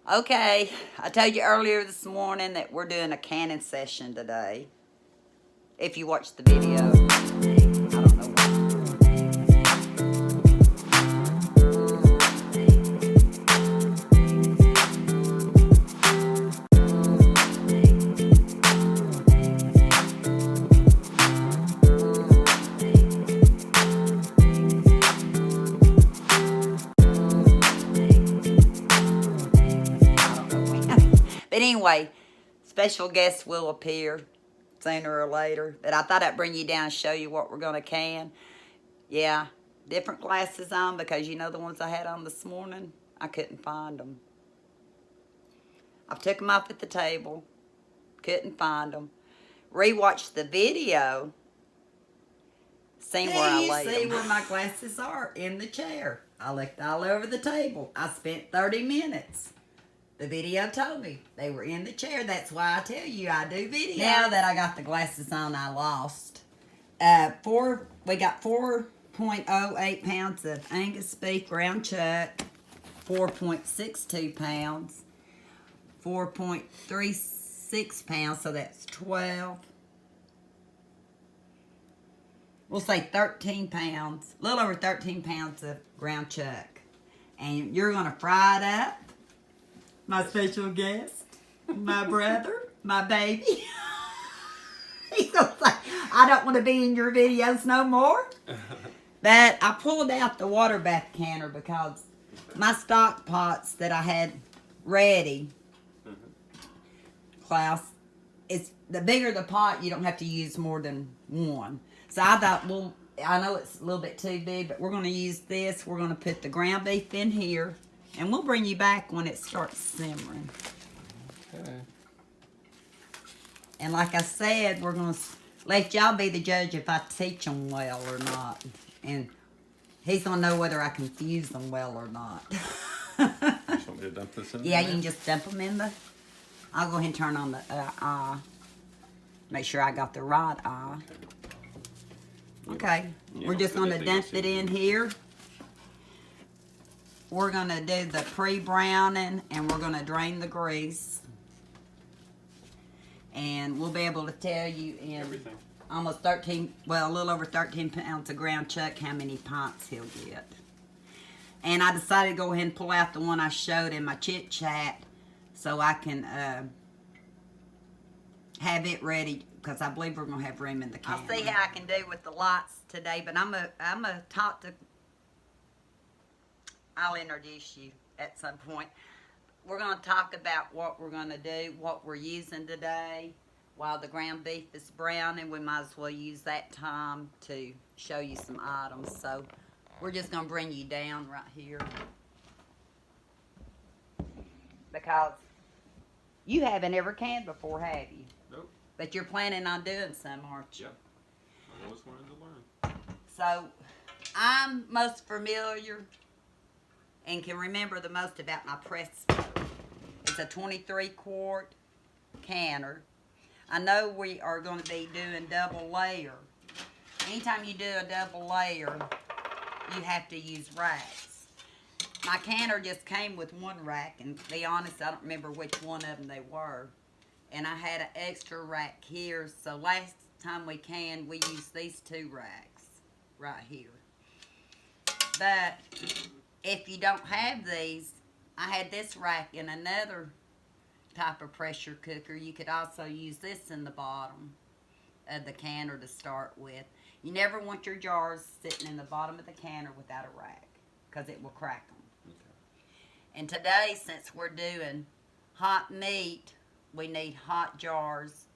Okay, I told you earlier this morning that we're doing a canning session today. If you watched the video, I don't know when. But anyway, special guests will appear sooner or later. But I thought I'd bring you down and show you what we're going to can. Yeah, different glasses on because you know the ones I had on this morning, I couldn't find them. I took them off at the table, couldn't find them. Rewatched the video, seen where I laid them. See where my glasses are in the chair. I looked all over the table. I spent 30 minutes. The video told me they were in the chair. That's why I tell you I do video. Now that I got the glasses on, I lost. We got 4.08 pounds of Angus beef ground chuck, 4.62 pounds, 4.36 pounds, so that's 12. We'll say 13 pounds, a little over 13 pounds of ground chuck. And you're going to fry it up. My special guest, my brother, my baby. He's going to say, I don't want to be in your videos no more. But I pulled out the water bath canner because my stock pots that I had ready, Klaus, it's the bigger the pot, you don't have to use more than one. So I thought, well, I know it's a little bit too big, but we're going to use this. We're going to put the ground beef in here, and we'll bring you back when it starts simmering. Okay. And like I said, we're going to let y'all be the judge if I teach them well or not. And he's going to know whether I confuse them well or not. You want me to dump this in there? Yeah, you can just dump them in the... I'll go ahead and turn on the make sure I got the right eye. Okay, we're just going to dump it in here. We're going to do the pre-browning, and we're going to drain the grease. And we'll be able to tell you in almost 13, well, a little over 13 pounds of ground chuck how many pints he'll get. And I decided to go ahead and pull out the one I showed in my chit chat so I can have it ready, because I believe we're going to have room in the can. I'll see how I can do with the lights today, but I'm a talk to... I'll introduce you at some point. We're going to talk about what we're going to do, what we're using today. While the ground beef is browning, we might as well use that time to show you some items. So we're just going to bring you down right here, because you haven't ever canned before, have you? Nope. But you're planning on doing some, aren't you? Yep. I always wanted to learn. So I'm most familiar and can remember the most about my press stove. It's a 23 quart canner. I know we are going to be doing double layer. Anytime you do a double layer, you have to use racks. My canner just came with one rack, and to be honest, I don't remember which one of them they were. And I had an extra rack here, so last time we canned, we used these two racks right here. But if you don't have these, I had this rack in another type of pressure cooker. You could also use this in the bottom of the canner to start with. You never want your jars sitting in the bottom of the canner without a rack, because it will crack them. Okay. And today, since we're doing hot meat, we need hot jars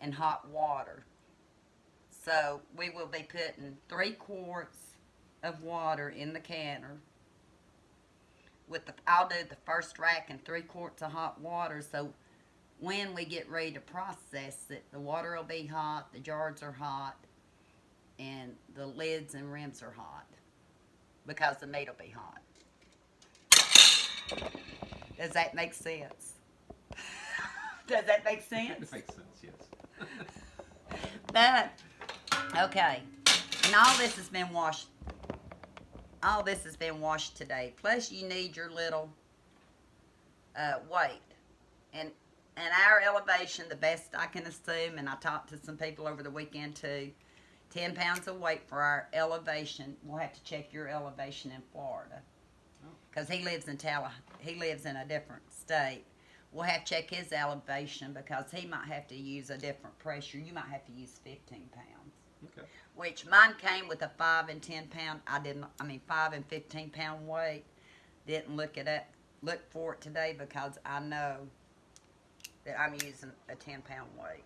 and hot water. So we will be putting 3 quarts of water in the canner. I'll do the first rack and 3 quarts of hot water, so when we get ready to process it, the water will be hot, the jars are hot, and the lids and rims are hot, because the meat will be hot. Does that make sense? Does that make sense? It makes sense, yes. But, okay, and all this has been washed. All this has been washed today. Plus, you need your little weight. And our elevation, the best I can assume, and I talked to some people over the weekend too, 10 pounds of weight for our elevation. We'll have to check your elevation in Florida. Because he lives in he lives in a different state. We'll have to check his elevation because he might have to use a different pressure. You might have to use 15 pounds. Okay. Which mine came with a 5 and 10 pound. 5 and 15 pound weight. Didn't look for it today because I know that I'm using a 10 pound weight.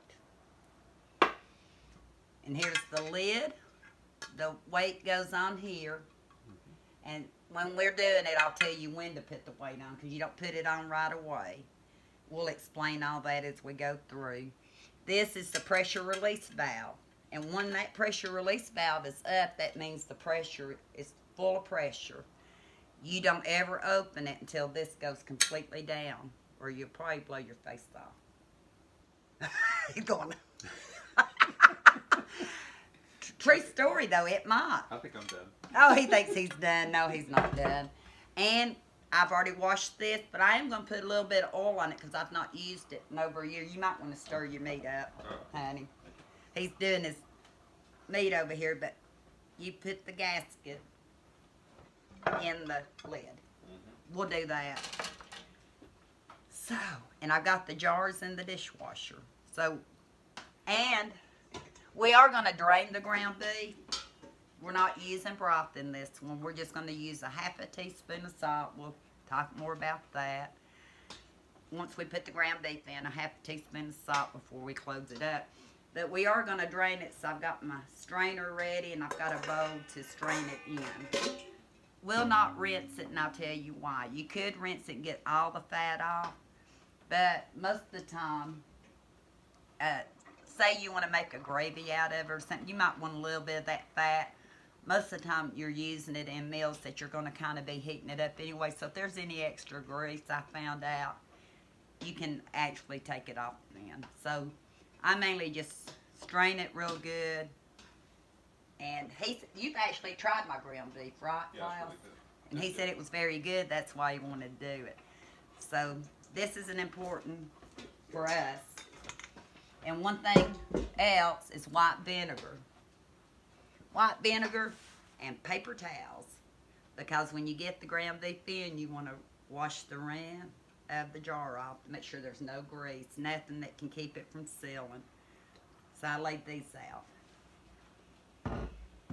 And here's the lid. The weight goes on here. And when we're doing it, I'll tell you when to put the weight on because you don't put it on right away. We'll explain all that as we go through. This is the pressure release valve. And when that pressure release valve is up, that means the pressure is full of pressure. You don't ever open it until this goes completely down, or you'll probably blow your face off. He's going. True story, though, it might. I think I'm done. Oh, he thinks he's done. No, he's not done. And I've already washed this, but I am going to put a little bit of oil on it because I've not used it in over a year. You might want to stir your meat up, honey. He's doing his meat over here, but you put the gasket in the lid. We'll do that. So, and I got the jars in the dishwasher. So, and we are going to drain the ground beef. We're not using broth in this one. We're just going to use a half a teaspoon of salt. We'll talk more about that. Once we put the ground beef in, a half a teaspoon of salt before we close it up. But we are going to drain it, so I've got my strainer ready, and I've got a bowl to strain it in. We'll not rinse it, and I'll tell you why. You could rinse it and get all the fat off, but most of the time, say you want to make a gravy out of it or something, you might want a little bit of that fat. Most of the time, you're using it in meals that you're going to kind of be heating it up anyway. So if there's any extra grease, I found out, you can actually take it off then. So I mainly just strain it real good. And you've actually tried my ground beef, right, Yeah, Klaus? it's really good. And he said it was very good. That's why he wanted to do it. So this is an important for us. And one thing else is white vinegar. White vinegar and paper towels. Because when you get the ground beef in, you want to wash the rim of the jar off to make sure there's no grease, nothing that can keep it from sealing. So I laid these out.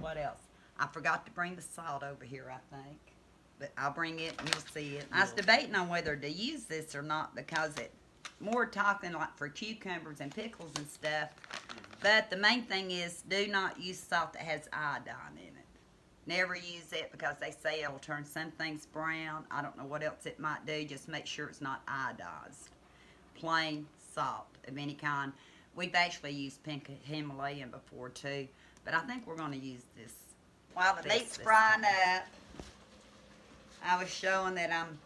What else? I forgot to bring the salt over here, I think. But I'll bring it and you'll see it. I was debating on whether to use this or not because it more talking like for cucumbers and pickles and stuff. But the main thing is do not use salt that has iodine in it. Never use it because they say it'll turn some things brown. I don't know what else it might do. Just make sure it's not iodized. Plain salt of any kind. We've actually used pink Himalayan before too. But I think we're going to use this. While the meat's frying up, I was showing that I'm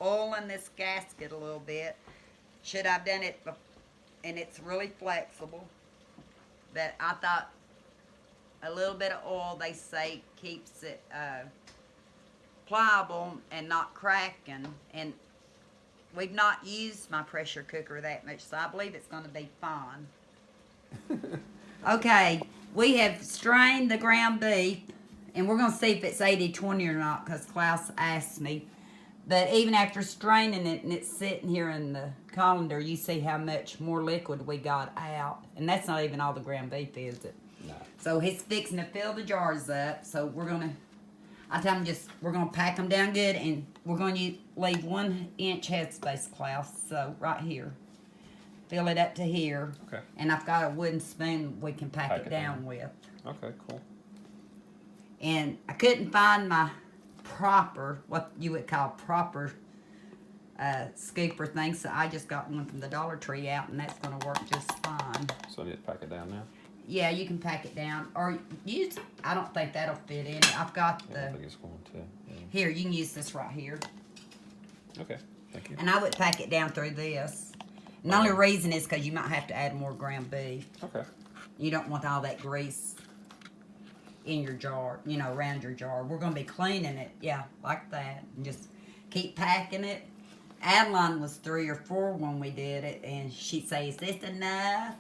oiling this gasket a little bit. Should I've done it, and it's really flexible. But I thought a little bit of oil, they say, keeps it pliable and not cracking. And we've not used my pressure cooker that much, so I believe it's going to be fine. Okay, we have strained the ground beef, and we're going to see if it's 80-20 or not, because Klaus asked me. But even after straining it, and it's sitting here in the colander, you see how much more liquid we got out. And that's not even all the ground beef, is it? No. So he's fixing to fill the jars up, so we're going to, I tell him we're going to pack them down good, and we're going to leave 1 inch headspace, Klaus, so right here. Fill it up to here. Okay. And I've got a wooden spoon we can pack it down with. Okay, cool. And I couldn't find my proper, what you would call proper scooper thing, so I just got one from the Dollar Tree out, and that's going to work just fine. So I need to pack it down now? Yeah, you can pack it down. Or use, I don't think that'll fit in it. I've got Yeah, I the, think it's going to. Yeah. here, you can use this right here. Okay, thank you. And I would pack it down through this. And the only reason is because you might have to add more ground beef. Okay. You don't want all that grease in your jar, around your jar. We're going to be cleaning it, yeah, like that. And just keep packing it. Adeline was 3 or 4 when we did it, and she'd say, "Is this enough?"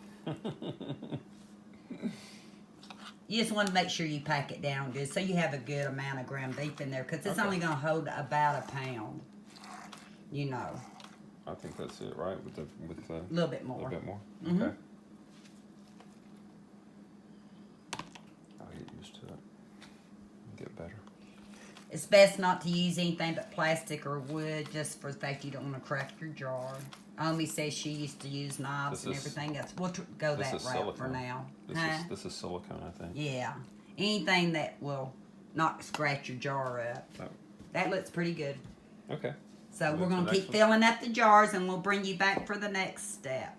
You just want to make sure you pack it down good, so you have a good amount of ground beef in there, because it's Okay. only going to hold about a pound. You know, I think that's it, right? With the a little bit a more. little bit more. Mhm. Okay. I'll get used to it. Get better. It's best not to use anything but plastic or wood, just for the fact you don't want to crack your jar. Omi says she used to use knives This and is- everything else. We'll go this that is route for silicone. now. This is silicone, I think. Yeah. Anything that will not scratch your jar up. Oh. That looks pretty good. Okay. So Move we're to going the to keep next one. filling up the jars, and we'll bring you back for the next step.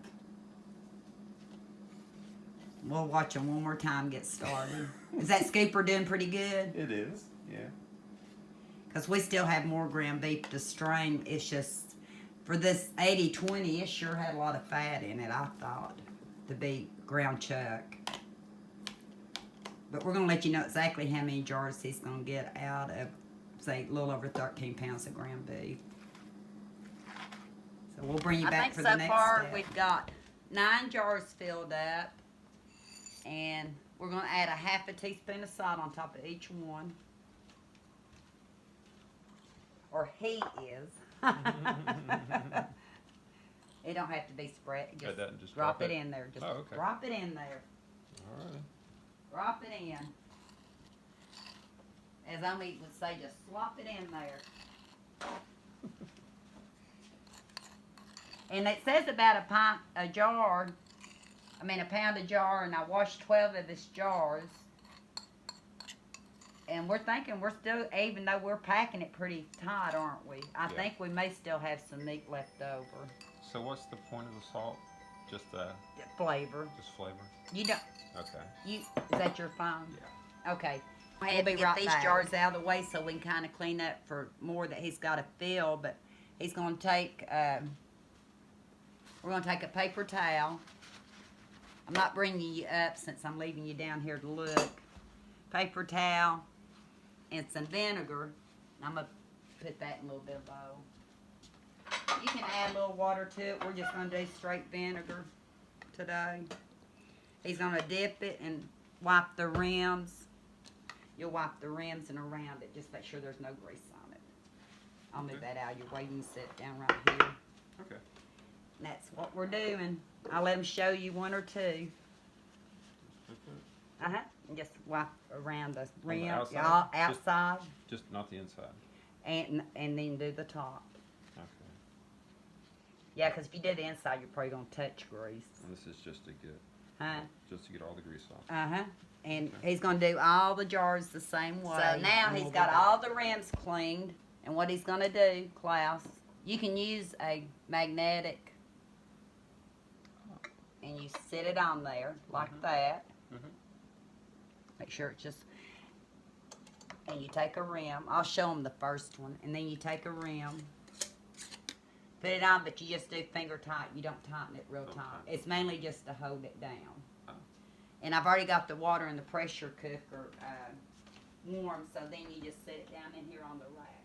We'll watch them one more time get started. Is that scooper doing pretty good? It is. Yeah. Because we still have more ground beef to strain. It's just, for this 80-20, it sure had a lot of fat in it, I thought, to be ground chuck. But we're going to let you know exactly how many jars he's going to get out of, say, a little over 13 pounds of ground beef. So we'll bring you back for the next step. We've got 9 jars filled up. And we're going to add a half a teaspoon of salt on top of each one. Or he is. It don't have to be spread. Add that and just drop drop it it? in there. Just Oh, okay. drop it in there. All right. Drop it in. As Omi would say, just slop it in there. And it says about a pound a jar, and I washed 12 of his jars. And we're thinking we're still, even though we're packing it pretty tight, aren't we? I Yeah. think we may still have some meat left over. So what's the point of the salt? Just Flavor. just flavor. You don't, Okay. is that your phone? Yeah. Okay. We'll be Get right these back. jars out of the way so we can kind of clean up for more that he's got to fill. But he's going to take, we're going to take a paper towel. I'm not bringing you up since I'm leaving you down here to look. Paper towel and some vinegar. I'm going to put that in a little bit of bowl. You can add a little water to it. We're just going to do straight vinegar today. He's going to dip it and wipe the rims. You'll wipe the rims and around it. Just make sure there's no grease on it. I'll move Okay. that out of your way. You can sit down right here. Okay. And that's what we're doing. I'll let him show you one or two. Uh-huh. And just wipe around the rim. outside? Y'all Just- outside. Just not the inside. And then do the top. Okay. Yeah, because if you do the inside, you're probably going to touch grease. And this is just to get all the grease off. Uh-huh. And he's going to do all the jars the same way. So now and he's we'll got be back. all the rims cleaned. And what he's going to do, Klaus, you can use a magnetic. And you sit it on there like that. Mhm. Make sure it's just... And you take a rim. I'll show him the first one. And then you take a rim. Put it on, but you just do finger tight. You don't tighten it real Don't tight. tighten it. It's mainly just to hold it down. Oh. And I've already got the water in the pressure cooker warm, so then you just set it down in here on the rack.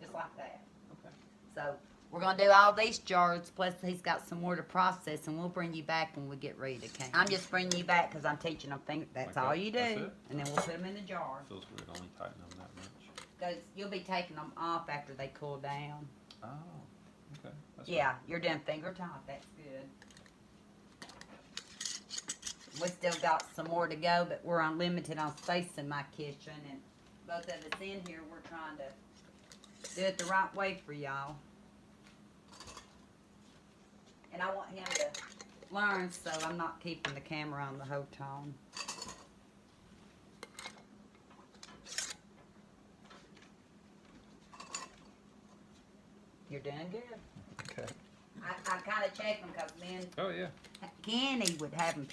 Just like that. Okay. So we're going to do all these jars, plus he's got some more to process, and we'll bring you back when we get ready to can. I'm just bringing you back because I'm teaching them things. That's Okay, all you do. that's it? And then we'll put them in the jar. Feels weird only tighten them that much. Because you'll be taking them off after they cool down. Oh. Okay. That's Yeah, you're doing finger tight. That's good. We still got some more to go, but we're unlimited on space in my kitchen, and both of us in here, we're trying to do it the right way for y'all. And I want him to learn, so I'm not keeping the camera on the whole time. You're doing good. Okay. I kind of check them because then Oh yeah. Kenny would have them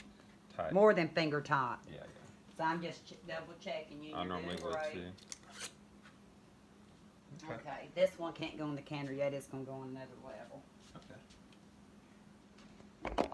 Tight. more than finger tight. Yeah, yeah. So I'm just double checking you. I You're normally doing would great. too. Okay. Okay, this one can't go in the canner yet. It's going to go on another level. Okay.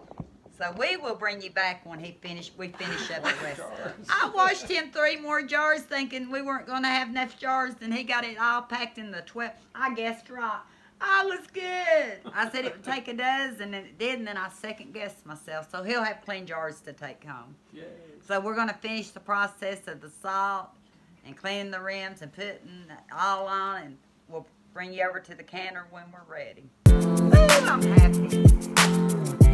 So we will bring you back when we finish up the rest of Jars. it. I washed him 3 more jars thinking we weren't going to have enough jars, and he got it all packed in the 12. I guessed right. I was good. I said it would take a dozen, and it did, and then I second guessed myself. So he'll have clean jars to take home. Yay. So we're gonna finish the process of the salt and cleaning the rims and putting it all on, and we'll bring you over to the canner when we're ready. Ooh, I'm happy.